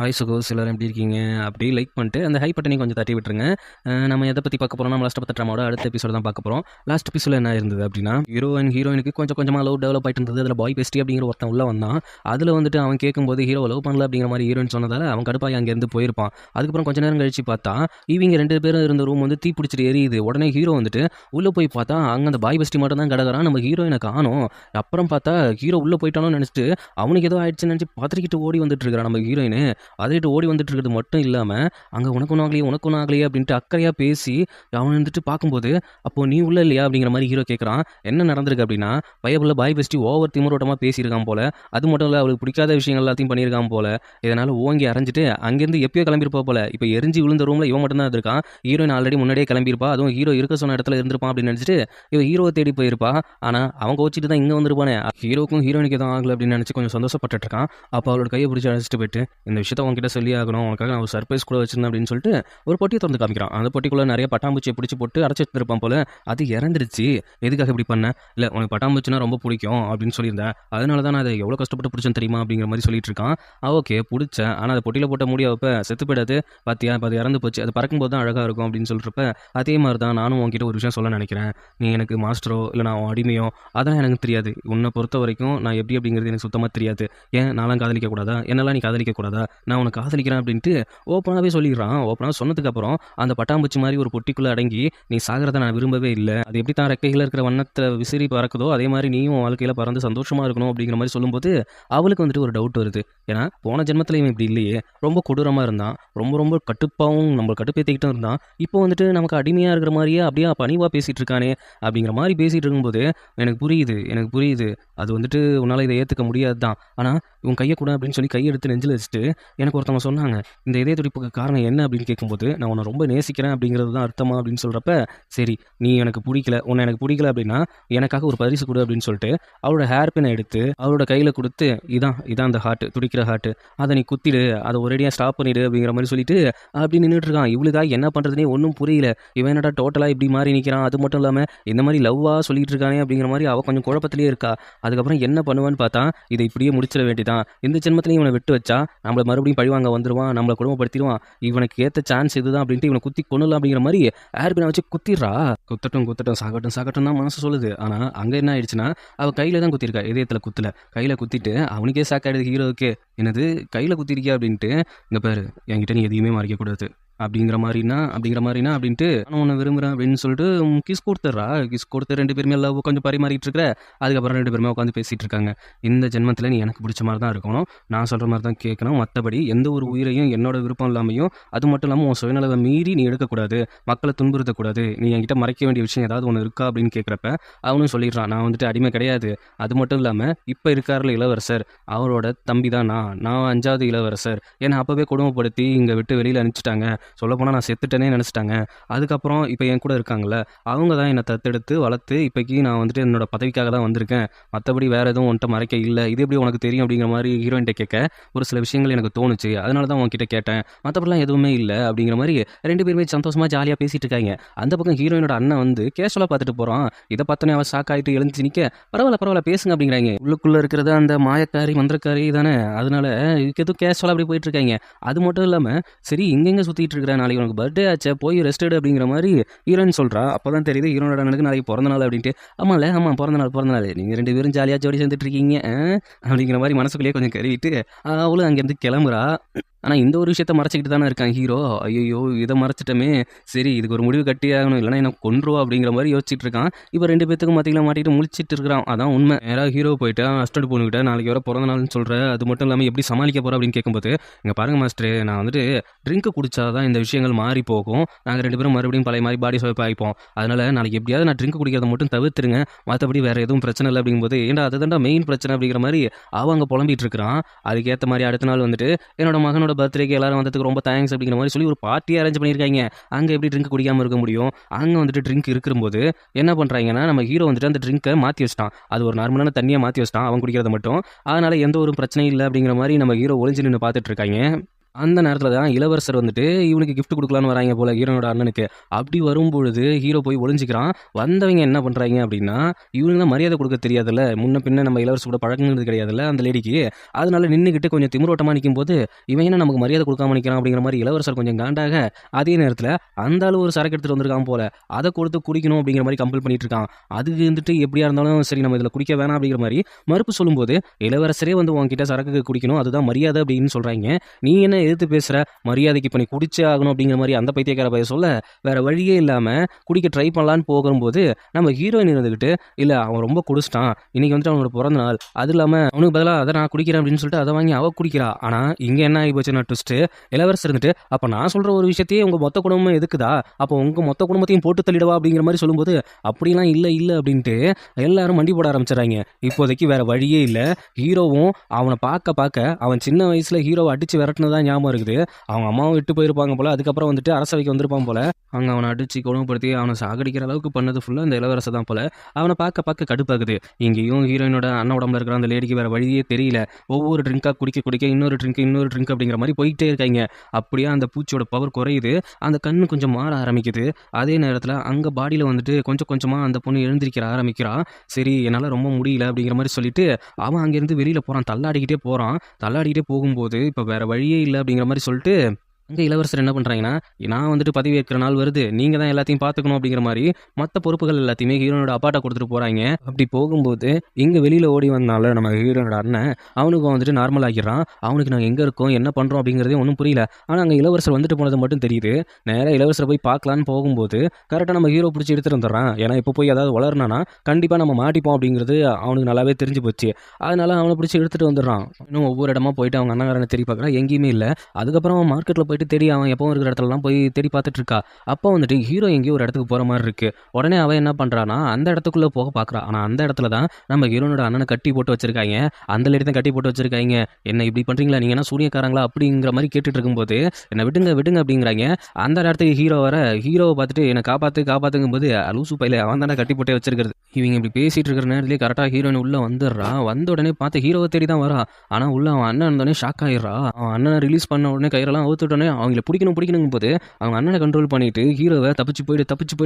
Hi சுகோஸ் எல்லாரும் எப்படி இருக்கீங்க? அப்படியே லைக் பண்ணிட்டு அந்த ஹை பட்டனையும் கொஞ்சம் தட்டி விட்டுருங்க. நம்ம எதை பற்றி பார்க்க போகிறோம்? நம்ம லாஸ்ட் பத்த ட்ராமாவோட அடுத்த எபிசோட தான் பார்க்க போகிறோம். லாஸ்ட் எபிசோட என்ன இருந்தது அப்படின்னா, ஹீரோயினுக்கு கொஞ்சம் கொஞ்சமாக லவ் டெவலப் ஆகிட்டு இருந்தது. அதில் பாய் பெஸ்டி அப்படிங்கிற ஒருத்தன் உள்ள வந்தான். அதில் வந்துட்டு அவன் கேட்கும்போது ஹீரோ லவ் பண்ணல அப்படிங்கிற மாதிரி ஹீரோயின் சொன்னதால் அவன் கடுப்பாகி அங்கேருந்து போயிருப்பான். அதுக்கப்புறம் கொஞ்ச நேரம் கழிச்சு பார்த்தா இவங்க 2 பேரும் இருந்த ரூம் வந்து தீ பிடிச்சிட்டு எரியுது. உடனே ஹீரோ வந்துட்டு உள்ளே போய் பார்த்தா அங்கே அந்த பாய் பெஸ்டி மட்டும் தான் கிடக்குறான். நம்ம ஹீரோயினை காணோம். அப்புறம் பார்த்தா ஹீரோ உள்ளே போயிட்டானோ நினச்சிட்டு அவனுக்கு ஏதோ ஆயிடுச்சுன்னு நினச்சி பத்திரிக்கிட்டு ஓடி வந்துட்டு இருக்கிறான் நம்ம ஹீரோயின். அதைட்டு ஓடி வந்துட்டு இருக்கிறது மட்டும் இல்லாமல் அங்கே உனக்கு ஒன்றும் ஆகலையே அப்படின்ட்டு அக்கறையாக பேசி அவன் வந்துட்டு பார்க்கும்போது அப்போ நீ உள்ள இல்லையா அப்படிங்கிற மாதிரி ஹீரோ கேட்குறான். என்ன நடந்திருக்கு அப்படின்னா, பயபுள்ள பாய் பெஸ்டி ஓவர் திமுரோட்டமாக பேசியிருக்கான் போல. அது மட்டும் இல்லை, அவளுக்கு பிடிக்காத விஷயங்கள் எல்லாத்தையும் பண்ணியிருக்கான் போல. இதனால் ஓங்கி அரைஞ்சிட்டு அங்கேருந்து எப்பயோ கிளம்பியிருப்பா போல. இப்போ எரிஞ்சு விழுந்த ரூமில் இவன் மட்டும்தான் இருக்கான். ஹீரோயின் ஆல்ரெடி முன்னாடியே கிளம்பியிருப்பா. அதுவும் ஹீரோ இருக்க சொன்ன இடத்துல இருந்திருப்பான் அப்படின்னு நினச்சிட்டு இவன் ஹீரோவை தேடி போயிருப்பா. ஆனால் அவன் கோச்சிட்டு தான் இங்கே வந்துருப்பானே. ஹீரோக்கும் ஹீரோயினுக்கு எதுவும் ஆகலை அப்படின்னு நினச்சி கொஞ்சம் சந்தோஷப்பட்டு இருக்கான். அப்போ அவளோட கையை பிடிச்சி அழைச்சிட்டு போயிட்டு இந்த விஷயத்தை உங்ககிட்ட சொல்லி ஆகணும், உனக்காக நான் ஒரு சர்ப்ரைஸ் கூட வச்சிருந்தேன் அப்படின்னு சொல்லிட்டு ஒரு பொட்டியை திறந்து காமிக்கிறான். அந்த பொட்டிக்குள்ள நிறைய பட்டாம்பூச்சியை பிடிச்சி போட்டு அடைச்சி வச்சிருப்பான் போல. அது இறந்துருச்சு. எதுக்காக இப்படி பண்ண? இல்லை, உனக்கு பட்டாம்பூச்சினா ரொம்ப பிடிக்கும் அப்படின்னு சொல்லியிருந்தேன். அதனால தான் நான் அதை எவ்வளோ கஷ்டப்பட்டு பிடிச்சேன்னு தெரியுமா அப்படிங்கிற மாதிரி சொல்லிட்டு இருக்கான். ஓகே பிடிச்சேன், ஆனால் அதை பொட்டியில் போட்ட முடியாதப்ப செத்து போயிடாது பார்த்தியா, இப்போ அது இறந்து போச்சு. அது பறக்கும்போது தான் அழகாக இருக்கும் அப்படின்னு சொல்கிறப்ப அதே மாதிரி தான் நானும் உங்ககிட்ட ஒரு விஷயம் சொல்ல நினைக்கிறேன். நீ எனக்கு மாஸ்டரோ இல்லை நான் அடிமையோ அதெல்லாம் எனக்கு தெரியாது. உன்னை பொறுத்த வரைக்கும் நான் எப்படி அப்படிங்கிறது எனக்கு சுத்தமாக தெரியாது. ஏன் நான்லாம் காதலிக்க கூடாதா? என்னெல்லாம் நீ காதலிக்க கூடாதா? நான் உனக்கு காதலிக்கிறேன் அப்படின்ட்டு ஓப்பனாகவே சொல்லிடுறான். ஓப்பனாக சொன்னதுக்கப்புறம் அந்த பட்டாம்பூச்சி மாதிரி ஒரு பொட்டிக்குள்ளே அடங்கி நீ சாகிறத நான் விரும்பவே இல்லை. அது எப்படி தான் ரெக்கையில் இருக்கிற வண்ணத்தை விசிறி பறக்குதோ அதே மாதிரி நீயும் வாழ்க்கையில் பறந்து சந்தோஷமாக இருக்கணும் அப்படிங்கிற மாதிரி சொல்லும்போது அவளுக்கு வந்துட்டு ஒரு டவுட் வருது. ஏன்னா போன ஜென்மத்தில் இவன் இப்படி இல்லையே, ரொம்ப கொடூரமாக இருந்தான், ரொம்ப கட்டுப்பாகவும் நம்ம கட்டுப்பேற்றிக்கிட்டும் இருந்தான். இப்போ வந்துட்டு நமக்கு அடிமையாக இருக்கிற மாதிரியே அப்படியே பணிவாக பேசிகிட்டு இருக்கானே அப்படிங்கிற மாதிரி பேசிகிட்டு இருக்கும்போது எனக்கு புரியுது அது வந்துட்டு உன்னால் இதை ஏற்றுக்க முடியாது தான். ஆனால் உன் கையை கூட அப்படின்னு சொல்லி கையை எடுத்து நெஞ்சில் வச்சுட்டு எனக்கு ஒருத்தவங்க சொன்னாங்க இந்த இதய துடிப்புக்கு காரணம் என்ன அப்படின்னு கேட்கும்போது நான் உன்னை ரொம்ப நேசிக்கிறேன் அப்படிங்கிறது தான் அர்த்தமா அப்படின்னு சொல்கிறப்ப சரி நீ எனக்கு பிடிக்கல அப்படின்னா எனக்காக ஒரு பரிசு கொடு அப்படின்னு சொல்லிட்டு அவளோட ஹேர் பினை எடுத்து அவளோட கையில் கொடுத்து இதான் அந்த ஹார்ட், துடிக்கிற ஹார்ட், அதை நீ குத்திடு, அதை ஒரேடியாக ஸ்டாப் பண்ணிடு அப்படிங்கிற மாதிரி சொல்லிட்டு அப்படி நின்றுட்டு இருக்கான். இவளுக்காக என்ன பண்ணுறதுனே ஒன்றும் புரியல. இவன் என்னடா டோட்டலாக இப்படி மாறி நிற்கிறான். அது மட்டும் இல்லாமல் இந்த மாதிரி லவ்வாக சொல்லிட்டு இருக்கானே அப்படிங்கிற மாதிரி அவள் கொஞ்சம் குழப்பத்திலே இருக்கா. அதுக்கப்புறம் என்ன பண்ணுவான்னு பார்த்தா இதை இப்படியே முடிச்சிட வேண்டிதான். இந்த ஜென்மத்திலையும் இவனை விட்டு வச்சா நம்மளை மறுபடியும் பழிவாங்க வந்துடுவான், நம்மளை குடும்பப்படுத்திடுவான். இவனுக்கு ஏற்ற சான்ஸ் இதுதான் அப்படின்ட்டு இவனை குத்தி கொள்ளலாம் அப்படிங்கிற மாதிரி ஏர்பினை வச்சு குத்திடுறா. குத்தட்டும் சாகட்டும் தான் மனசு சொல்லுது. ஆனால் அங்கே என்ன ஆயிடுச்சுன்னா அவள் கையில் தான் குத்திருக்கா, இதயத்தில் குத்தல. கையில் குத்திட்டு அவனுக்கே சாக்காயிடுது ஹீரோவுக்கு. என்னது கையில் குத்திருக்கியா அப்படின்ட்டு, இங்கே பாரு என்கிட்ட நீ எதையுமே மறைக்கக்கூடாது அப்படிங்கிற மாதிரினா அப்படின்ட்டு நான் உன்னை விரும்புகிறேன் அப்படின்னு சொல்லிட்டு கிஸ் கொடுத்து 2 பேருமே லவ் கொஞ்சம் பரிமாறிட்டு இருக்கிற. அதுக்கப்புறம் 2 பேருமே உட்காந்து பேசிகிட்டு இருக்காங்க. இந்த ஜென்மத்தில் நீ எனக்கு பிடிச்ச மாதிரி தான் இருக்கணும், நான் சொல்கிற மாதிரி தான் கேட்கணும், மற்றபடி எந்த ஒரு உயிரையும் என்னோட விருப்பம் இல்லாமையும் அது மட்டும் இல்லாமல் உன் சுயநலவை மீறி நீ எடுக்கக்கூடாது, மக்களை துன்புறுத்தக்கூடாது, நீ என்கிட்ட மறைக்க வேண்டிய விஷயம் ஏதாவது ஒன்று இருக்கா அப்படின்னு கேட்குறப்ப அவனும் சொல்லிடுறான் நான் வந்துட்டு அடிமை கிடையாது. அது மட்டும் இல்லாமல் இப்போ இருக்கார்ல இளவரசர், அவரோட தம்பி தான் நான் 5வது இளவரசர். ஏன்னா அப்போவே கொடுமைப்படுத்தி இங்கே விட்டு வெளியில் அனுப்பிச்சிட்டாங்க. சொல்லப்போனால் நான் செத்துட்டேனே நினச்சிட்டாங்க. அதுக்கப்புறம் இப்போ என் கூட இருக்காங்கல்ல அவங்க தான் என்னை தத்தெடுத்து வளர்த்து இப்போக்கி நான் வந்துட்டு என்னோட பதவிக்காக தான் வந்திருக்கேன், மற்றபடி வேறு எதுவும் உன்ட்ட மறைக்க இல்லை. இது எப்படி உனக்கு தெரியும் அப்படிங்கிற மாதிரி ஹீரோயின்ட்ட கேட்க ஒரு சில விஷயங்கள் எனக்கு தோணுச்சு, அதனால தான் உன்கிட்ட கேட்டேன், மற்றபடிலாம் எதுவுமே இல்லை அப்படிங்கிற மாதிரி 2 பேருமே சந்தோஷமாக ஜாலியாக பேசிகிட்டு இருக்காங்க. அந்த பக்கம் ஹீரோயினோட அண்ணன் வந்து கேஷுவலாக பார்த்துட்டு போகிறான். இதை பார்த்தோன்னே அவன் ஷாக் ஆகிட்டு எழுந்துச்சு நிற்க பரவாயில்ல பேசுங்க அப்படிங்கிறாங்க. உள்ளுக்குள்ளே இருக்கிறது அந்த மாயக்காரி மந்திரக்காரி தானே, அதனால இதுக்கு எதுவும் கேஷுவலாக அப்படி போயிட்டு இருக்காங்க. அது மட்டும் இல்லாமல் சரி இங்கெங்கே சுற்றிட்டு இருக்கிற, நாளைக்கு உனக்கு பர்த்டே ஆச்சே போய் ரெஸ்ட் எடு அப்படிங்கிற மாதிரி ஹீரோயின் சொல்கிறா. அப்போ தான் தெரியுது ஹீரோனோட அண்ணனுக்கு நாளைக்கு பிறந்த நாள் அப்படின்ட்டு. ஆமாம் பிறந்த நாள் நீங்கள் 2 பேரும் ஜாலியாக ஜோடி சேர்ந்துட்டு இருக்கீங்க அப்படிங்கிற மாதிரி மனசுக்குள்ளேயே கொஞ்சம் கருவிட்டு அவளும் அங்கேருந்து கிளம்புறா. ஆனால் இந்த ஒரு விஷயத்த மறைச்சிக்கிட்டு தானே இருக்கான் ஹீரோ. ஐயோ இதை மறைச்சிட்டமே, சரி இதுக்கு ஒரு முடிவு கட்டி ஆகணும், இல்லைனா என்ன கொன்றுவா அப்படிங்கிற மாதிரி யோசிச்சுட்டு இருக்கான். இப்போ 2 பேத்துக்கும் மத்தியில் மாட்டிட்டு முழிச்சிட்டு இருக்கிறான். அதான் உண்மை. நேராக ஹீரோ போயிட்டு அஸ்டண்ட் பொண்ணுக்கிட்ட நாளைக்கு வர பிறந்த நாள்னு சொல்கிற, அது மட்டும் இல்லாமல் எப்படி சமாளிக்க போகிற அப்படின்னு கேட்கும்போது இங்கே பாருங்க மாஸ்டர், நான் வந்துட்டு ட்ரிங்க்கு குடிச்சாதான் இந்த விஷயங்கள் மாறி போகும், நாங்கள் 2 பேரும் மறுபடியும் பழைய மாதிரி பாடி சோப் ஆகிப்போம், அதனால் நாளைக்கு எப்படியாவது நான் ட்ரிங்க் குடிக்கிறத மட்டும் தவிர்த்துருங்க, மற்றபடி வேறு எதுவும் பிரச்சனை இல்லை அப்படிங்கும்போது ஏன்டா அதுதான்டா மெயின் பிரச்சனை அப்படிங்கிற மாதிரி அவங்க புலம்பிட்டு இருக்கிறான். அதுக்கேற்ற மாதிரி அடுத்த நாள் வந்துட்டு என்னோட மகனோட பர்த்டேக்கு எல்லாரும் வந்ததுக்கு ரொம்ப தேங்க்ஸ் அப்படிங்கிற மாதிரி சொல்லி ஒரு பார்ட்டி அரேஞ்ச் பண்ணியிருக்காங்க. அங்கே எப்படி ட்ரிங்க் குடிக்காமல் இருக்க முடியும்? அங்கே வந்துட்டு ட்ரிங்க் இருக்கும்போது என்ன பண்ணுறாங்கன்னா நம்ம ஹீரோ வந்துட்டு அந்த ட்ரிங்கை மாற்றி வச்சிட்டான். அது ஒரு நார்மலான தண்ணியாக மாற்றி வச்சிட்டான் அவன் குடிக்கிறத மட்டும். அதனால் எந்த ஒரு பிரச்சனையும் இல்லை அப்படிங்கிற மாதிரி நம்ம ஹீரோ ஒளிஞ்சு நின்று பார்த்துட்டு இருக்காங்க. அந்த நேரத்தில் தான் இளவரசர் வந்துட்டு இவனுக்கு gift கொடுக்கலான்னு வராங்க போல ஹீரோனோட அண்ணனுக்கு. அப்படி வரும்பொழுது ஹீரோ போய் ஒளிஞ்சிக்கிறான். வந்தவங்க என்ன பண்ணுறாங்க அப்படின்னா, இவனுக்கு தான் மரியாதை கொடுக்க தெரியாதுல்ல, முன்ன பின்ன நம்ம இளவரசர் கூட பழகுனது கிடையாதுல்ல அந்த லேடிக்கு. அதனால நின்றுக்கிட்டு கொஞ்சம் திமிரோட்டமாக நிற்கும்போது இவன் என்ன நமக்கு மரியாதை கொடுக்காம நிற்கிறான் அப்படிங்கிற மாதிரி இளவரசர் கொஞ்சம் காண்டாக, அதே நேரத்தில் அந்த ஆளு ஒரு சரக்கு எடுத்துகிட்டு வந்திருக்கான் போல, அதை கொடுத்து குடிக்கணும் அப்படிங்கிற மாதிரி கம்பல் பண்ணிட்டு இருக்கான். அதுக்கு வந்துட்டு எப்படியா இருந்தாலும் சரி நம்ம இதில் குடிக்க வேணாம் அப்படிங்கிற மாதிரி மறுப்பு சொல்லும்போது, இளவரசரே வந்து உன்கிட்ட சரக்கு குடிக்கணும் அதுதான் மரியாதை அப்படின்னு சொல்கிறாங்க. நீ என்ன எதிர்த்து பேசுகிற, மரியாதைக்கு இப்போ நீ குடிச்சே ஆகணும் அப்படிங்கிற மாதிரி அந்த பைத்தியக்கார பைய சொல்ல, வேற வழியே இல்லாமல் குடிக்க ட்ரை பண்ணலான்னு போகும்போது நம்ம ஹீரோயின் இருந்துக்கிட்டு, இல்லை அவன் ரொம்ப குடிச்சிட்டான், இன்னைக்கு வந்துட்டு அவனோட பிறந்த நாள், அது இல்லாமல் அவனுக்கு பதிலாக அதை நான் குடிக்கிறேன் அப்படின்னு சொல்லிட்டு அதை வாங்கி அவள் குடிக்கிறா. ஆனால் இங்கே என்ன ஆகி போச்சுன்னா ட்விஸ்ட்டு, இளவரசர் இருந்துட்டு அப்போ நான் சொல்கிற ஒரு விஷயத்தையே உங்கள் மொத்த குடும்பம் எதுக்குதா, அப்போ உங்கள் மொத்த குடும்பத்தையும் போட்டு தள்ளிடுவா அப்படிங்கிற மாதிரி சொல்லும்போது, அப்படிலாம் இல்லை இல்லை அப்படின்ட்டு எல்லாரும் மண்டி போட ஆரம்பிச்சிடறாங்க. இப்போதைக்கு வேற வழியே இல்லை. ஹீரோவும் அவனை பார்க்க பார்க்க அவன் சின்ன வயசில் ஹீரோவை அடித்து விரட்டினதான் ஞாபகம் இருக்குது. அவங்க அம்மாவும் விட்டு போயிருப்பாங்க போல, அதுக்கப்புறம் வந்துட்டு அரசவைக்கு வந்திருப்பான் போல, அங்கே அவனை அடித்து கொடுமைப்படுத்தி அவனை சாகடிக்கிற அளவுக்கு பண்ணது ஃபுல்லாக இந்த இளவரசர் தான் போல. அவனை பார்க்க பார்க்க கடுப்பாகுது. இங்கேயும் ஹீரோயினோட அண்ணன் உடம்புல இருக்கிற அந்த லேடிக்கு வேற வழியே தெரியல. ஒவ்வொரு ட்ரிங்காக குடிக்க குடிக்க இன்னொரு ட்ரிங்க் அப்படிங்கிற மாதிரி போயிட்டே இருக்காங்க. அப்படியே அந்த பூச்சியோட பவர் குறையுது, அந்த கண்ணு கொஞ்சம் மாற ஆரம்பிக்குது. அதே நேரத்தில் அங்கே பாடியில் வந்துட்டு கொஞ்சம் கொஞ்சமாக அந்த பொண்ணு எழுந்திருக்கிற ஆரம்பிக்கிறா. சரி என்னால் ரொம்ப முடியல அப்படிங்கிற மாதிரி சொல்லிட்டு அவன் அங்கேருந்து வெளியில் போகிறான், தள்ளாடிக்கிட்டே போகும்போது இப்போ வேற வழியே இல்லை அப்படிங்கிற மாதிரி சொல்லிட்டு அங்கே இளவரசர் என்ன பண்ணுறாங்கன்னா, நான் வந்துட்டு பதவி ஏற்கிற நாள் வருது, நீங்கள் தான் எல்லாத்தையும் பார்த்துக்கணும் அப்படிங்கிற மாதிரி மற்ற பொறுப்புகள் எல்லாத்தையுமே ஹீரோனோட அப்பாட்ட கொடுத்துட்டு போகிறாங்க. அப்படி போகும்போது இங்கே வெளியில் ஓடி வந்தால நம்ம ஹீரோனோட அண்ணன் அவனுக்கு வந்துட்டு நார்மல் ஆகிடுறான். அவனுக்கு நாங்கள் எங்கே இருக்கோம் என்ன பண்ணுறோம் அப்படிங்கிறதே ஒன்றும் புரியல. ஆனால் அங்கே இளவரசர் வந்துட்டு போனது மட்டும் தெரியுது. நேராக இளவரசரை போய் பார்க்கலான்னு போகும்போது கரெக்டாக நம்ம ஹீரோ பிடிச்சி எடுத்துகிட்டு வந்துடுறான். ஏன்னா இப்போ போய் ஏதாவது வளர்னானா கண்டிப்பாக நம்ம மாட்டிப்போம் அப்படிங்கிறது அவனுக்கு நல்லாவே தெரிஞ்சு போச்சு. அதனால அவனை பிடிச்சி எடுத்துகிட்டு வந்துடுறான். இன்னும் ஒவ்வொரு இடமா போயிட்டு அவங்க அண்ணங்காரனை தேடி பார்க்குறான், எங்கேயுமே இல்லை. அதுக்கப்புறம் அவன் மார்க்கெட்டில் போயிட்டு தேடி அவன் எப்பவும் இருக்கிற இடத்துலலாம் போய் தேடி பார்த்துட்டு இருக்கா. அப்போ வந்துட்டு ஹீரோ எங்கேயோ ஒரு இடத்துக்கு போகிற மாதிரி இருக்கு. உடனே அவன் என்ன பண்ணுறான்னா அந்த இடத்துக்குள்ளே போக பார்க்குறான். ஆனால் அந்த இடத்துல தான் நம்ம ஹீரோனோட அண்ணனை கட்டி போட்டு வச்சிருக்காங்க. அந்த லேடி தான் கட்டி போட்டு வச்சிருக்காங்க. என்ன இப்படி பண்ணுறீங்களா, நீங்கள் என்ன சூரியக்காரங்களா அப்படிங்கிற மாதிரி கேட்டுட்டு இருக்கும்போது என்னை விடுங்க விடுங்க அப்படிங்கிறாங்க. அந்த இடத்துக்கு ஹீரோவை பார்த்துட்டு என்னை காப்பாற்றுங்கும் போது லூசு பையில அவன் தானே கட்டி போட்டே வச்சிருக்கிறது. இவங்க இப்படி பேசிட்டு இருக்கிற நேரத்துலேயே கரெக்டாக ஹீரோயின் உள்ளே வந்துடுறா. வந்த உடனே பார்த்து ஹீரோவை தேடி தான் வரா. ஆனால் உள்ள அவன் அண்ணன் இருந்தோடனே ஷாக் ஆயிடுறா. அவன் அண்ணனை ரிலீஸ் பண்ண உடனே கயிறெல்லாம் அவுத்துட்டோடனே அவங்கள பிடிக்கணும் போது அவங்க அண்ணனை கண்ட்ரோல் பண்ணிட்டு ஹீரோவை தப்பிச்சு போயிடு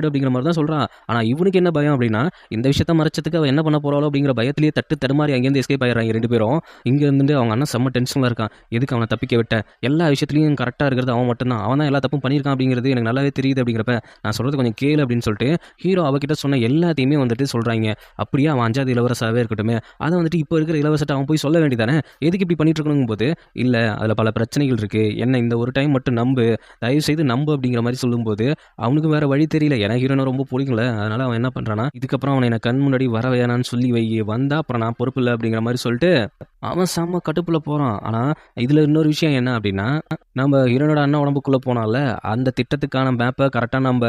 அப்படிங்கிற மாதிரி தான் சொல்கிறான். ஆனால் இவனுக்கு என்ன பயம் அப்படின்னா, இந்த விஷயத்த மறைச்சதுக்கு அவன் என்ன பண்ண போறாளோ அப்படிங்கிற பயத்திலேயே தடுமாறி அங்கேருந்து எஸ்கேப் ஆயிடுறாங்க ரெண்டு பேரும். இங்கே இருந்துட்டு அவங்க அண்ணன் செம்ம டென்ஷனில் இருக்கான். எதுக்கு அவனை தப்பிக்க விட்ட, எல்லா விஷயத்துலையும் கரெக்டாக இருக்கிறது அவன் மட்டும்தான், அவன் தான் எல்லா தப்பும் பண்ணியிருக்கான் அப்படிங்கிறது எனக்கு நல்லாவே தெரியுது அப்படிங்கிறப்ப நான் சொல்கிறது கொஞ்சம் கேளு அப்படின்னு சொல்லிட்டு ஹீரோ அவகிட்ட சொன்ன எல்லாத்தையுமே வந்துட்டு சொல்கிறாங்க. அப்படியே அவன் 5வது இளவரசாவே இருக்கட்டுமே, அதை வந்துட்டு இப்போ இருக்கிற இளவரசர்ட்ட அவன் போய் சொல்ல வேண்டியதானே, எதுக்கு இப்படி பண்ணிட்டு இருக்கணும் போது, இல்லை அதில் பல பிரச்சனைகள் இருக்குது, என்ன இந்த ஒரு டைம் மட்டும் நம்பு, தயவு செய்து நம்பு அப்படிங்கிற மாதிரி சொல்லும்போது அவனுக்கு வேற வழி தெரியல. ஏன்னா ஹீரோனை ரொம்ப பிடிக்கல. அதனால அவன் என்ன பண்ணுறான்னா, இதுக்கப்புறம் அவனை என்ன கண் முன்னாடி வர வேணான்னு சொல்லி வை, வந்தா அப்புறம் நான் பொறுப்பு இல்லை அப்படிங்கிற மாதிரி சொல்லிட்டு அவன் செம்ம கடுப்புல போகிறான். ஆனால் இதில் இன்னொரு விஷயம் என்ன அப்படின்னா, நம்ம ஹீரோனோட அண்ணன் உடம்புக்குள்ளே போனால அந்த திட்டத்துக்கான மேப்பை கரெக்டாக நம்ம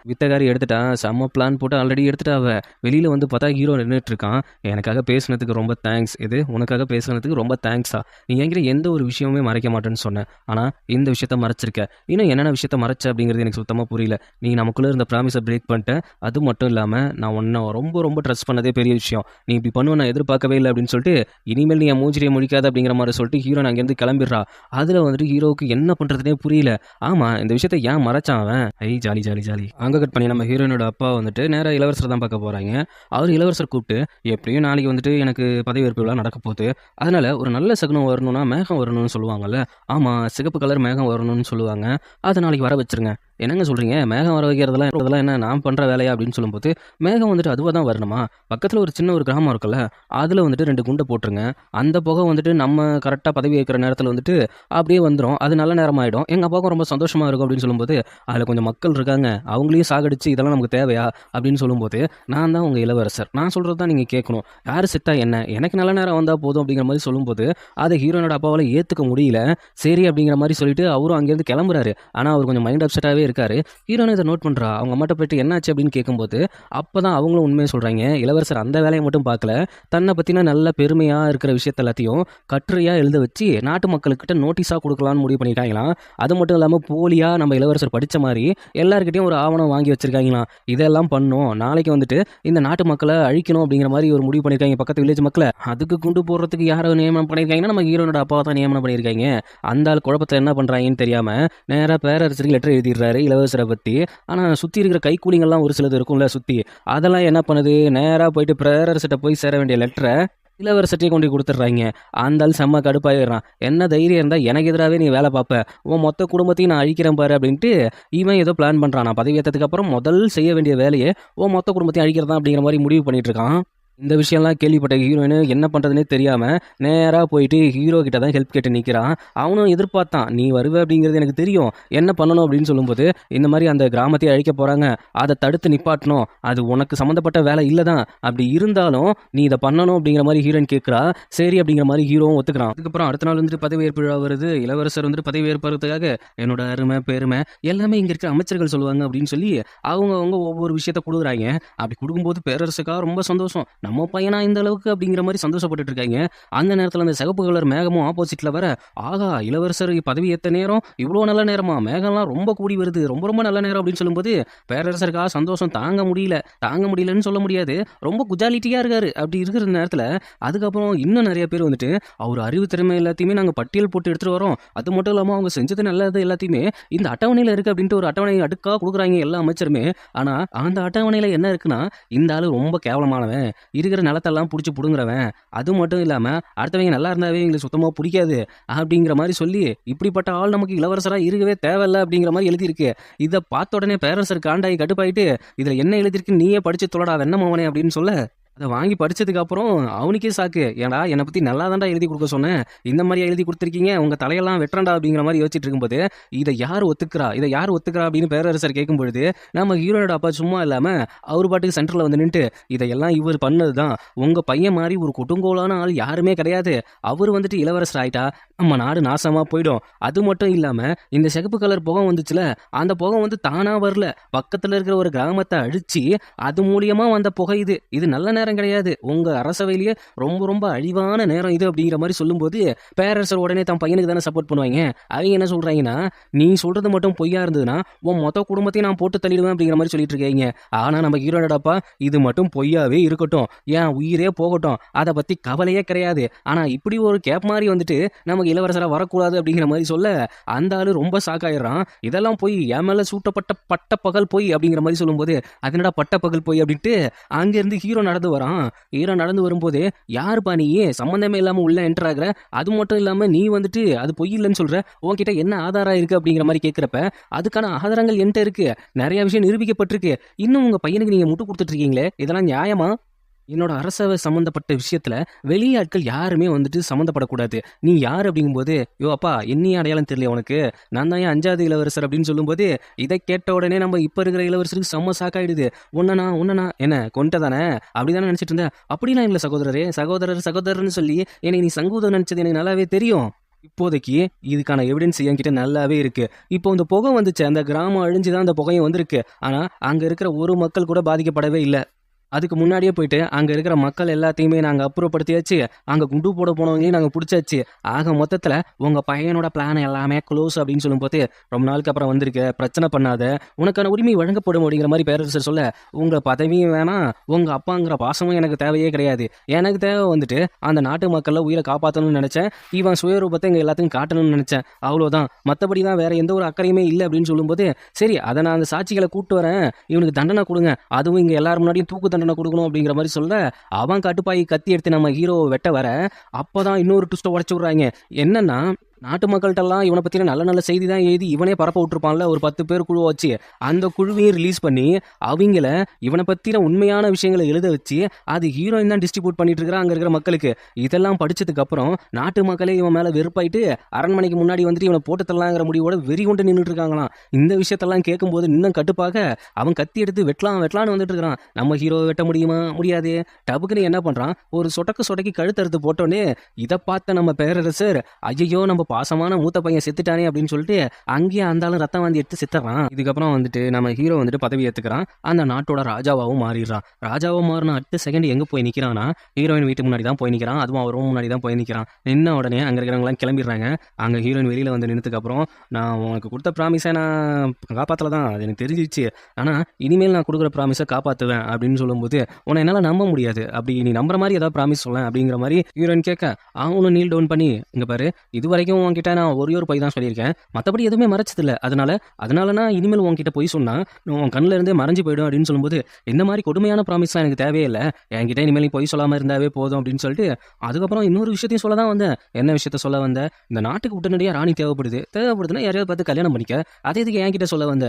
வித்தகாரி எடுத்துட்டான். செம்ம பிளான் போட்டு ஆல்ரெடி எடுத்துட்டா. அவ வெளியில் வந்து பார்த்தா ஹீரோ நின்றுட்டு இருக்கான். எனக்காக பேசுனதுக்கு ரொம்ப தேங்க்ஸ், இது உனக்காக பேசுனதுக்கு ரொம்ப தேங்க்ஸா, நீ என்கிட்ட எந்த ஒரு விஷயமுமே மறைக்க மாட்டேன்னு சொன்னேன், ஆனால் இந்த விஷயத்த மறைச்சிருக்க, இன்னும் என்னென்ன விஷயத்த மறைச்ச அப்படிங்கிறது எனக்கு சுத்தமாக புரியல. நீ நமக்குள்ளே இருந்த ப்ராமிஸை பிரேக் பண்ணிட்டேன். அது மட்டும் இல்லாமல் நான் உன்னை ரொம்ப ரொம்ப ட்ரஸ்ட் பண்ணதே பெரிய விஷயம், நீ இப்படி பண்ணுவ நான் எதிர்பார்க்கவே இல்லை அப்படின்னு சொல்லிட்டு இனிமேல் நீ என் மூஞ்சிரியை முடிக்காத அப்படிங்கிற மாதிரி சொல்லிட்டு ஹீரோ அங்கேருந்து கிளம்பிடுறா. அதில் வந்துட்டு ஹீரோவுக்கு என்ன பண்ணுறதுனே புரியல. ஆமாம் இந்த விஷயத்த ஏன் மறைச்சான் அவன், ஜாலி ஜாலி ஜாலி. அங்கே கட் பண்ணி நம்ம ஹீரோனோட அப்பா வந்துட்டு நேராக இளவரசர் தான் பார்க்க போகிறாங்க. அவர் இளவரசர் கூப்பிட்டு, எப்படியும் நாளைக்கு வந்துட்டு எனக்கு பதவியேற்பு விழா நடக்க போகுது, அதனால் ஒரு நல்ல சகுனம் வரணும்னா மேகம் வரணும்னு சொல்லுவாங்கல்ல, ஆமாம் சிகப்பு கலர் மேகம் வரணும்னு சொல்லுவாங்க, அதை நாளைக்கு வர வச்சுருங்க. என்னங்க சொல்கிறீங்க, மேகம் வர வைக்கிறதெல்லாம் என்ன நான் பண்ணுற வேலையா அப்படின்னு சொல்லும்போது, மேகம் வந்துட்டு அதுவாக தான் வரணுமா, பக்கத்தில் ஒரு சின்ன ஒரு கிராமம் இருக்குல்ல, அதில் வந்துட்டு 2 குண்டை போட்டுருங்க, அந்த புகை வந்துட்டு நம்ம கரெக்டாக பதவி ஏற்கிற நேரத்தில் வந்துட்டு அப்படியே வந்துடும், அது நல்ல நேரம் ஆகிடும், எங்கள் அப்பாவுக்கும் ரொம்ப சந்தோஷமாக இருக்கும் அப்படின்னு சொல்லும்போது, அதில் கொஞ்சம் மக்கள் இருக்காங்க அவங்களையும் சாகடிச்சு இதெல்லாம் நமக்கு தேவையா அப்படின்னு சொல்லும்போது, நான் தான் உங்கள் இளவரசர், நான் சொல்கிறது தான் நீங்கள் கேட்கணும், யார் செத்தா என்ன, எனக்கு நல்ல நேரம் வந்தால் போதும் அப்படிங்கிற மாதிரி சொல்லும்போது அதை ஹீரோனோட அப்பாவால் ஏற்றுக்க முடியல. சரி அப்படிங்கிற மாதிரி சொல்லிட்டு அவரும் அங்கேருந்து கிளம்புறாரு. ஆனால் அவர் கொஞ்சம் மைண்ட் அப்செட்டாகவே அமைதியாகவே இருக்காரு. ஹீரோயின் இதை நோட் பண்ணுறா. அவங்க அம்மாட்ட போயிட்டு என்னாச்சு அப்படின்னு கேட்கும்போது அப்போ தான் அவங்களும் உண்மையை சொல்கிறாங்க. இளவரசர் அந்த வேலையை மட்டும் பார்க்கல, தன்னை பற்றின நல்ல பெருமையாக இருக்கிற விஷயத்த எல்லாத்தையும் கட்டுரையாக எழுத வச்சு நாட்டு மக்கள்கிட்ட நோட்டீஸாக கொடுக்கலான்னு முடிவு பண்ணியிருக்காங்களாம். அது மட்டும் இல்லாமல் போலியாக நம்ம இளவரசர் படித்த மாதிரி எல்லாருக்கிட்டையும் ஒரு ஆவணம் வாங்கி வச்சிருக்காங்களாம். இதெல்லாம் பண்ணோம், நாளைக்கு வந்துட்டு இந்த நாட்டு மக்களை அழிக்கணும் அப்படிங்கிற மாதிரி ஒரு முடிவு பண்ணியிருக்காங்க பக்கத்து வில்லேஜ் மக்களை. அதுக்கு குண்டு போடுறதுக்கு யாரை நியமனம் பண்ணியிருக்காங்கன்னா நம்ம ஹீரோனோட அப்பாவை தான் நியமனம் பண்ணியிருக்காங்க. அந்த ஆள் குழப்பத்தில் என்ன பண்ணுறாங்கன்னு தெரியாமல் நேராக பேரரசருக்கு லெட்டர் எழுதிடுறாரு இளவரசரை பற்றி. ஆனால் சுற்றி இருக்கிற கைக்கூலிங்கள்லாம் ஒரு சிலது இருக்கும்ல சுற்றி, அதெல்லாம் என்ன பண்ணுது, நேராக போயிட்டு பேரரசிட்ட போய் சேர வேண்டிய லெட்டரை இளவரசர்கிட்டே கொண்டு கொடுத்துட்றாங்க. அந்த ஆள் செம்ம கடுப்பாயிடுறான். என்ன தைரியம் இருந்தால் எனக்கு எதிராகவே நீ வேலை பார்ப்ப, உன் மொத்த குடும்பத்தையும் நான் அழிக்கிறேன் பாரு அப்படின்ட்டு இவன் ஏதோ பிளான் பண்ணுறான். நான் பதவி ஏற்றதுக்கு அப்புறம் முதல் செய்ய வேண்டிய வேலையை உன் மொத்த குடும்பத்தையும் அழிக்கிறதா அப்படிங்கிற மாதிரி முடிவு பண்ணிட்டு இருக்கான். இந்த விஷயம்லாம் கேள்விப்பட்ட ஹீரோயின் என்ன பண்ணுறதுனே தெரியாமல் நேராக போயிட்டு ஹீரோ கிட்ட தான் ஹெல்ப் கேட்டு நிற்கிறான். அவனும் எதிர்பார்த்தான், நீ வருவே அப்படிங்கிறது எனக்கு தெரியும், என்ன பண்ணணும் அப்படின்னு சொல்லும்போது இந்த மாதிரி அந்த கிராமத்தையே அழிக்க போகிறாங்க, அதை தடுத்து நிப்பாட்டணும், அது உனக்கு சம்மந்தப்பட்ட வேலை இல்லை தான், அப்படி இருந்தாலும் நீ இதை பண்ணணும் அப்படிங்கிற மாதிரி ஹீரோயின் கேட்குறா. சரி அப்படிங்கிற மாதிரி ஹீரோவும் ஒத்துக்கிறான். அதுக்கப்புறம் அடுத்த நாள் வந்துட்டு பதவியேற்பு விழா வருது. இளவரசர் வந்துட்டு பதவியேற்பதுக்காக என்னோட அருமை பெருமை எல்லாமே இங்கே இருக்கிற அமைச்சர்கள் சொல்லுவாங்க அப்படின்னு சொல்லி அவங்க ஒவ்வொரு விஷயத்த கொடுக்குறாங்க. அப்படி கொடுக்கும்போது பேரரசுக்காக ரொம்ப சந்தோஷம், நம்ம பையனா இந்த அளவுக்கு அப்படிங்கிற மாதிரி சந்தோஷப்பட்டு இருக்காங்க. அந்த நேரத்தில் அந்த சிகப்பு கலர் மேகமும் ஆப்போசிட்ல வர, ஆகா இளவரசர் பதவி ஏற்ற நேரம் இவ்வளோ நல்ல நேரமா, மேகம்லாம் ரொம்ப கூடி வருது, ரொம்ப ரொம்ப நல்ல நேரம் அப்படின்னு சொல்லும்போது பேரரசருக்காக சந்தோஷம் தாங்க முடியலன்னு சொல்ல முடியாது, ரொம்ப குஜாலிட்டியா இருக்காரு. அப்படி இருக்கிற நேரத்தில் அதுக்கப்புறம் இன்னும் நிறைய பேர் வந்துட்டு அவர் அறிவு திறமை எல்லாத்தையுமே நாங்கள் பட்டியல் போட்டு எடுத்துட்டு வரோம், அது மட்டும் இல்லாமல் அவங்க செஞ்சது நல்லது எல்லாத்தையுமே இந்த அட்டவணையில் இருக்கு அப்படின்ட்டு ஒரு அட்டவணை அடுக்காக கொடுக்குறாங்க எல்லா அமைச்சருமே. ஆனால் அந்த அட்டவணையில் என்ன இருக்குன்னா, இந்த ஆளு ரொம்ப கேவலமானவன், இருக்கிற நிலத்தெல்லாம் பிடிச்சி பிடுங்குறவன், அது மட்டும் இல்லாமல் அடுத்தவங்க நல்லா இருந்தாவே எங்களுக்கு சுத்தமாக பிடிக்காது அப்படிங்கிற மாதிரி சொல்லி இப்படிப்பட்ட ஆள் நமக்கு இளவரசராக இருக்கவே தேவையில்லை அப்படிங்கிற மாதிரி எழுதியிருக்கு. இதை பார்த்த உடனே பேரரசர் காண்டாகி கடுப்பாயிட்டு இதில் என்ன எழுதியிருக்கு நீயே படிச்சு தொலைடா வெண்ணமாவனே அப்படின்னு சொல்ல, அதை வாங்கி படிச்சதுக்கு அப்புறம் அவனுக்கே சாக்கு, ஏன்டா என்னை பற்றி நல்லா தான்டா எழுதி கொடுக்க சொன்னேன், இந்த மாதிரி எழுதி கொடுத்துருக்கீங்க, உங்கள் தலையெல்லாம் வெட்டுறண்டா அப்படிங்கிற மாதிரி யோசிச்சுட்டு இருக்கும்போது இதை யார் ஒத்துக்கிறா அப்படின்னு பேரரசர் கேட்கும் பொழுது நம்ம ஹீரோனோட அப்பா சும்மா இல்லாமல் அவர் பாட்டுக்கு சென்டரில் வந்து நின்றுட்டு இதையெல்லாம் இவர் பண்ணது தான், உங்கள் பையன் மாதிரி ஒரு கொடுங்கோலான ஆள் யாருமே கிடையாது, அவர் வந்துட்டு இளவரசர் ஆயிட்டா நம்ம நாடு நாசமாக போயிடும், அது மட்டும் இல்லாமல் இந்த சிகப்பு கலர் புகை வந்துச்சுல, அந்த புகை வந்து தானாக வரல, பக்கத்தில் இருக்கிற ஒரு கிராமத்தை அழிச்சு அது மூலியமாக வந்த புகை, இது நல்ல நேரம் கிடையாது, உங்க அரசவையிலேயே ரொம்ப ரொம்ப அழிவான நேரம் இது அப்படிங்கிற மாதிரி சொல்லும்போது பேரரசர் உடனே தன் பையனுக்கு தானே சப்போர்ட் பண்ணுவாங்க. அவங்க என்ன சொல்றாங்கன்னா, நீ சொல்றது மட்டும் பொய்யா இருந்ததுன்னா உன் மொத்த குடும்பத்தையும் நான் போட்டு தள்ளிடுவேன் அப்படிங்கிற மாதிரி சொல்லிட்டு இருக்கீங்க. ஆனா நம்ம ஹீரோனோடப்பா இது மட்டும் பொய்யாவே இருக்கட்டும், ஏன் உயிரே போகட்டும், அதை பத்தி கவலையே கிடையாது, ஆனா இப்படி ஒரு கேப் மாதிரி வந்துட்டு நமக்கு இளவரசரா வரக்கூடாது அப்படிங்கிற மாதிரி சொல்ல அந்த ஆளு ரொம்ப ஷாக்காயிடுறான். இதெல்லாம் போய் என் மேல சூட்டப்பட்ட பட்ட பகல் போய் அப்படிங்கிற மாதிரி சொல்லும்போது அதனடா பட்ட பகல் போய் அப்படின்ட்டு அங்கிருந்து ஹீரோ நடந்து வரும்போது யாருப்பா நீ சம்பந்தமே இல்லாம உள்ள என்டர் ஆகுற, அது மட்டும் இல்லாம நீ வந்துட்டு அது பொய் இல்லைன்னு சொல்ற, உன்கிட்ட என்ன ஆதாரம் இருக்கு அப்படிங்கிற மாதிரி கேட்கிறப்ப அதுக்கான ஆதாரங்கள் என்கிட்ட இருக்கு, நிறைய விஷயம் நிரூபிக்கப்பட்டிருக்கு, இன்னும் உங்க பையனுக்கு நீங்க முட்டு கொடுத்துட்டு இருக்கீங்களே, இதெல்லாம் நியாயமா? என்னோட அரசவை சம்மந்தப்பட்ட விஷயத்துல வெளியாட்கள் யாருமே வந்துட்டு சம்மந்தப்படக்கூடாது, நீ யார் அப்படிங்கும்போது யோ அப்பா என்னையும் அடையாளம் தெரியல உனக்கு, நான் தான் 5வது இளவரசர் அப்படின்னு சொல்லும்போது இதை கேட்ட உடனே நம்ம இப்ப இருக்கிற இளவரசருக்கு செம்ம சாக்காயிடுது. உன்னனா என்ன கொண்டதானே அப்படிதானே நினைச்சிட்டு இருந்தேன், அப்படிலாம் இல்லை சகோதரர்னு சொல்லி என்னை நீ சங்கூதம் நினைச்சது எனக்கு நல்லாவே தெரியும். இப்போதைக்கு இதுக்கான எவிடன்ஸ் என்கிட்ட நல்லாவே இருக்கு. இப்போ இந்த புகை வந்துச்சு, அந்த கிராமம் அழிஞ்சுதான் அந்த புகையும் வந்திருக்கு, ஆனா அங்க இருக்கிற ஒரு மக்கள் கூட பாதிக்கப்படவே இல்லை. அதுக்கு முன்னாடியே போயிட்டு அங்கே இருக்கிற மக்கள் எல்லாத்தையுமே நாங்கள் அப்புறப்படுத்தியாச்சு, அங்கே குண்டு போட போனவங்களையும் நாங்கள் பிடிச்சாச்சு, ஆக மொத்தத்தில் உங்கள் பையனோட பிளான் எல்லாமே க்ளோஸ் அப்படின்னு சொல்லும்போது ரொம்ப நாளுக்கு அப்புறம் வந்திருக்க, பிரச்சனை பண்ணாத, உனக்கான உரிமை வழங்கப்படும் அப்படிங்கிற மாதிரி பேரரசர் சொல்ல, உங்கள் பதவியும் வேணாம் உங்கள் அப்பாங்கிற பாசமும் எனக்கு தேவையே கிடையாது, எனக்கு தேவை வந்துட்டு அந்த நாட்டு மக்களில் உயிரை காப்பாற்றணும்னு நினச்சேன், இவன் சுயரூபத்தை இங்கே எல்லாத்தையும் காட்டணும்னு நினச்சேன், அவ்வளோதான், மற்றபடி தான் வேற எந்த ஒரு அக்கறையுமே இல்லை அப்படின்னு சொல்லும்போது சரி அதை நான் அந்த சாட்சிகளை கூப்பிட்டு வரேன், இவனுக்கு தண்டனை கொடுங்க, அதுவும் இங்கே எல்லாரும் முன்னாடியும் தூக்கு தண்டனை கொடுக்கணும் அப்படிங்கிற மாதிரி சொல்ல அவன் கட்டுப்பாய் கத்தி எடுத்து நம்ம ஹீரோவை வெட்ட வர அப்பதான் இன்னொரு ட்விஸ்ட்டை உடைச்சு விடுறாங்க. என்னன்னா நாட்டு மக்கள்கிட்டலாம் இவனை பற்றின நல்ல நல்ல செய்தி தான் எழுதி இவனே பரப்ப விட்டுருப்பான்ல ஒரு 10 பேர் குழுவை வச்சு, அந்த குழுவையும் ரிலீஸ் பண்ணி அவங்கள இவனை பற்றின உண்மையான விஷயங்களை எழுத வச்சு அது ஹீரோயின் தான் டிஸ்ட்ரிபியூட் பண்ணிட்டு இருக்கிறான் அங்கே இருக்கிற மக்களுக்கு. இதெல்லாம் படிச்சதுக்கு அப்புறம் நாட்டு மக்களே இவன் மேலே வெறுப்பாயிட்டு அரண்மனைக்கு முன்னாடி வந்துட்டு இவனை போட்டு தரலாங்கிற முடிவோட வெறி கொண்டு நின்றுட்டு இருக்காங்களாம். இந்த விஷயத்தெல்லாம் கேட்கும்போது இன்னும் கட்டுப்பாக அவன் கத்தி எடுத்து வெட்டலான்னு வந்துட்டு இருக்கிறான். நம்ம ஹீரோவை வெட்ட முடியுமா? முடியாது. டபுக்குன்னு என்ன பண்றான், ஒரு சொடக்கி கழுத்தறுத்து போட்டோன்னே இதை பார்த்த நம்ம பேரரசர் ஐயோ நம்ம பாசமான மூத்த பையன் செத்துட்டானே அப்படின்னு சொல்லிட்டு அங்கேயே அந்த ஆளும் ரத்தம் வாந்தி எடுத்து செத்துறான். இதுக்கப்புறம் வந்துட்டு நம்ம ஹீரோ வந்துட்டு பதவி ஏற்றுக்கிறான். அந்த நாட்டோட ராஜாவாகவும் மாறிடுறான். ராஜாவும் மாறின அடுத்த செகண்ட் எங்கே போய் நிற்கிறான்னா ஹீரோயின் வீட்டுக்கு முன்னாடி தான் போய் நிற்கிறான். அதுவும் அவர் ரூம் முன்னாடி தான் போய் நிற்கிறான். நின்ன உடனே அங்கே இருக்கிறவங்களாம் கிளம்பிடுறாங்க. அங்கே ஹீரோயின் வெளியில் வந்து நின்றதுக்கப்புறம் நான் உனக்கு கொடுத்த ப்ராமிஸை நான் காப்பாற்றல தான், அது எனக்கு தெரிஞ்சிச்சு. ஆனால் இனிமேல் நான் கொடுக்குற ப்ராமிஸை காப்பாற்றுவேன் அப்படின்னு சொல்லும்போது உன்னை என்னால் நம்ப முடியாது, அப்படி நீ நம்புற மாதிரி ஏதாவது ப்ராமிஸ் சொல்ல அப்படிங்கிற மாதிரி ஹீரோயின் கேட்க அவனும் நீல் டவுன் பண்ணி இங்கே பாரு, இது வரைக்கும் உன்கிட்ட நான் ஒரே ஒரு பொய் தான் சொல்லியிருக்கேன், மற்றபடி எதுவுமே மறைச்சதில்லை, அதனால நான் இனிமேல் உன்கிட்ட பொய் சொன்னா உன் கண்ணில் இருந்தே மறைஞ்சு போயிடும் அப்படின்னு சொல்லும்போது இந்த மாதிரி கொடுமையான ப்ராமிஸ்லாம் எனக்கு தேவையில்லை, என்கிட்ட இனிமேல் நீ பொய் சொல்லாமல் இருந்தாவே போதும் அப்படின்னு சொல்லிட்டு அதுக்கப்புறம் இன்னொரு விஷயத்தையும் சொல்ல தான் வந்தேன். என்ன விஷயத்த சொல்ல வந்தேன்? இந்த நாட்டுக்கு உடனடியாக ராணி தேவைப்படுதுன்னா யாரையாவது பார்த்து கல்யாணம் பண்ணிக்க, அதே இதுக்கு என்கிட்ட சொல்ல வந்த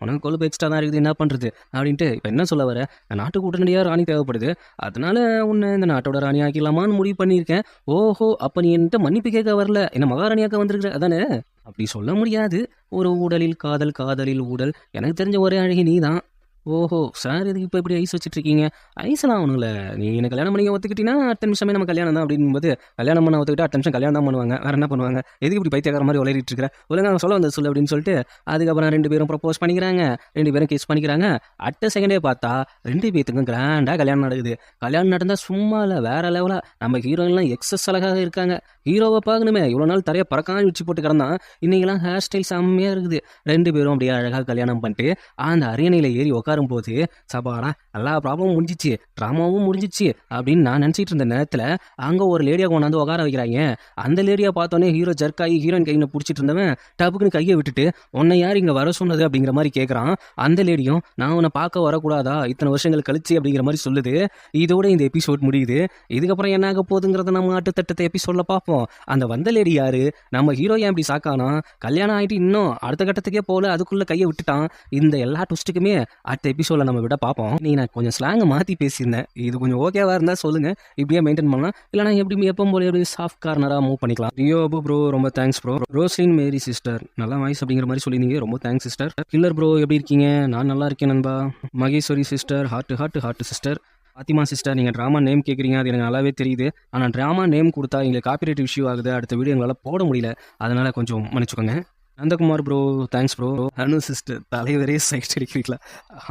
உனக்கு கொழுப்பு எக்ஸ்ட்ரா தான் இருக்குது, என்ன பண்ணுறது அப்படின்ட்டு இப்போ என்ன சொல்ல வர? நாட்டுக்கு உடனடியாக ராணி தேவைப்படுது, அதனால உன்னை இந்த நாட்டோட ராணி ஆக்கிடலாமான்னு முடிவு பண்ணியிருக்கேன். ஓஹோ, அப்போ நீ என்கிட்ட மன்னிப்பு கேட்க வரல, என்ன மகாராணியாக்க வந்திருக்கிற அதானே? அப்படி சொல்ல முடியாது. ஒரு ஊடலில் காதல், காதலில் ஊடல், எனக்கு தெரிஞ்ச ஒரே அழகி நீ தான். ஓஹோ சார், இதுக்கு இப்போ இப்படி ஐஸ் வச்சுட்டு இருக்கீங்க? ஐஸ்லாம் ஒன்றும் இல்லை, நீ எனக்கு கல்யாணம் பண்ணி ஒத்துக்கிட்டீங்கன்னா அடுத்த நிமிஷமே நம்ம கல்யாணம் தான் அப்படின்போது கல்யாணம் பண்ண ஒத்துக்கிட்டு அடுத்த நிமிஷம் கல்யாணம் தான் பண்ணுவாங்க, வேறு என்ன பண்ணுவாங்க? எதுக்கு இப்படி பைத்தியக்கார மாதிரி உளறிட்டு இருக்கிற? ஒழுங்காக சொல்ல வந்தது சொல்லு அப்படின்னு சொல்லிட்டு அதுக்கப்புறம் 2 பேரும் ப்ரப்போஸ் பண்ணிக்கிறாங்க, 2 பேரும் கிஸ் பண்ணிக்கிறாங்க. அடுத்த செகண்டே பார்த்தா 2 பேத்துக்கும் கிராண்டாக கல்யாணம் நடக்குது. கல்யாணம் நடந்தால் சும்மா இல்லை, வேற லெவலாக நம்ம ஹீரோயின்லாம் எக்ஸஸ் அழகாக இருக்காங்க. ஹீரோவை பார்க்கணுமே, இவ்வளோ நாள் தரைய பறக்காம வச்சு போட்டு கிடந்தான், இன்னைக்கெல்லாம் ஹேர் ஸ்டைல் செம்மையாக இருக்குது. 2 பேரும் அப்படியே அழகாக கல்யாணம் பண்ணிட்டு அந்த அரியணையில் ஏறி உட்காரும் போது சபாடா எல்லா ப்ராப்ளமும் முடிஞ்சிச்சு, ட்ராமாவும் முடிஞ்சிச்சு அப்படின்னு நான் நினச்சிட்டு இருந்த நேரத்தில் அங்கே ஒரு லேடியை கொண்டாந்து உட்கார வைக்கிறாங்க. அந்த லேடியை பார்த்தோன்னே ஹீரோ ஜர்க்காகி ஹீரோயின் கையில் பிடிச்சிட்டு இருந்தவன் டப்புக்குன்னு கையை விட்டுட்டு உன்னை யார் இங்கே வர சொன்னது அப்படிங்கிற மாதிரி கேட்குறான். அந்த லேடியும் நான் உன்னை பார்க்க வரக்கூடாதா இத்தனை வருஷங்கள் கழிச்சு அப்படிங்கிற மாதிரி சொல்லுது. இதோட இந்த எபிசோட் முடியுது. இதுக்கப்புறம் என்ன ஆக போகுதுங்கிறத நம்ம அடுத்தடுத்த எபிசோட்ல பார்ப்போம். அந்த வந்த லேடி யாரு, நம்ம ஹீரோ ஏன் இப்படி சாக்கானா, கல்யாணம் ஆகிட்டு இன்னும் அடுத்த கட்டத்துக்கே போல அதுக்குள்ள கையை விட்டுட்டான், இந்த எல்லா ட்விஸ்ட்டுக்குமே அடுத்த எபிசோட்ல நம்ம விட பார்ப்போம். நீ நான் கொஞ்சம் ஸ்லாங்கை மாற்றி பேசியிருந்தேன், இது கொஞ்சம் ஓகேவா இருந்தால் சொல்லுங்க, இப்படியே மெயின்டைன் பண்ணலாம், இல்லைனா எப்படி எப்போ போல எப்படி சாஃப்ட் கார்னராக மூவ் பண்ணிக்கலாம். ரியோ ப்ரோ ரொம்ப thanks bro. Roslin Mary sister நல்லா வாய்ஸ் அப்படிங்கிற மாதிரி சொல்லியிருந்தீங்க, ரொம்ப தேங்க்ஸ் சிஸ்டர். கில்லர் ப்ரோ எப்படி இருக்கீங்க? நான் நல்லா இருக்கேன் நண்பா. Maheswari sister heart sister. Fathima sister, நீங்கள் ட்ராமா நேம் கேட்குறீங்க, அது எனக்கு நல்லாவே தெரியுது. ஆனால் ட்ராமா நேம் கொடுத்தா எங்களுக்கு காப்பிரைட் இஷ்யூ ஆகுது, அடுத்த வீடியோ எங்களால் போட முடியல, அதனால் கொஞ்சம் மன்னிச்சுக்கோங்க. Nandakumar bro thanks bro. Anu sister தலைவரே சைட் அடிக்கிறீங்களா?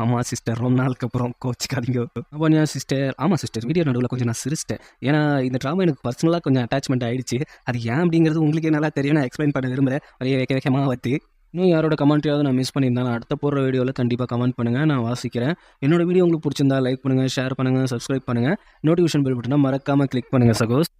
ஆமாம் சிஸ்டர், ரொம்ப நாளுக்கு அப்புறம் கோச்சிக்காதீங்க. அப்போ சிஸ்டர், ஆமாம் சிஸ்டர், வீடியோ நடுவில் கொஞ்சம் நான் சிரிச்சிட்டேன், ஏன்னா இந்த ட்ராமா எனக்கு பர்சனலாக கொஞ்சம் அட்டாச்மெண்ட் ஆகிடுச்சு. அது ஏன் அப்படிங்கிறது உங்களுக்கே நல்லா தெரியும், நான் எக்ஸ்பிளைன் பண்ண விரும்புகிறேன். நிறைய வேகமாக வத்தி இன்னும் யாரோட கமெண்ட்ரியாவது நான் மிஸ் பண்ணியிருந்தேன், அடுத்த போடுற வீடியோவில் கண்டிப்பாக கமெண்ட் பண்ணுங்கள், நான் வாசிக்கிறேன். என்னோட வீடியோ உங்களுக்கு பிடிச்சிருந்தா லைக் பண்ணுங்கள், ஷேர் பண்ணுங்கள், சப்ஸ்கிரைப் பண்ணுங்கள், நோட்டிஃபிகேஷன் பெல் பட்டனை மறக்காமல் கிளிக் பண்ணுங்கள் சகோஸ்.